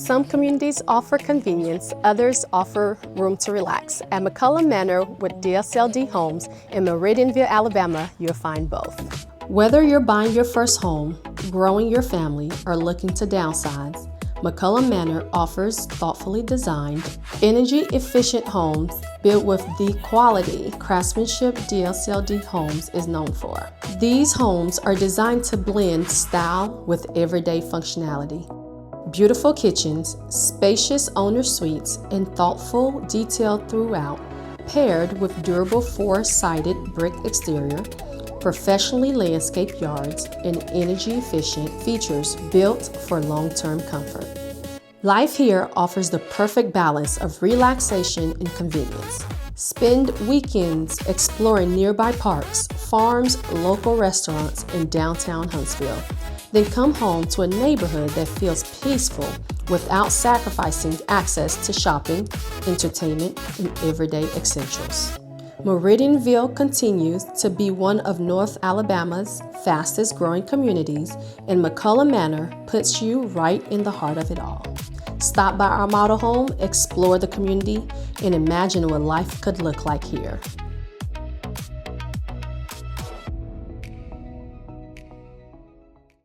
Some communities offer convenience, others offer room to relax. At McCollum Manor with DSLD Homes in Meridianville, Alabama, you'll find both. Whether you're buying your first home, growing your family, or looking to downsize, McCollum Manor offers thoughtfully designed, energy-efficient homes built with the quality craftsmanship DSLD Homes is known for. These homes are designed to blend style with everyday functionality. Beautiful kitchens, spacious owner suites, and thoughtful detail throughout, paired with durable four-sided brick exterior, professionally landscaped yards, and energy-efficient features built for long-term comfort. Life here offers the perfect balance of relaxation and convenience. Spend weekends exploring nearby parks, farms, local restaurants, and downtown Huntsville. Then come home to a neighborhood that feels peaceful without sacrificing access to shopping, entertainment, and everyday essentials. Meridianville continues to be one of North Alabama's fastest growing communities, and McCollum Manor puts you right in the heart of it all. Stop by our model home, explore the community, and imagine what life could look like here.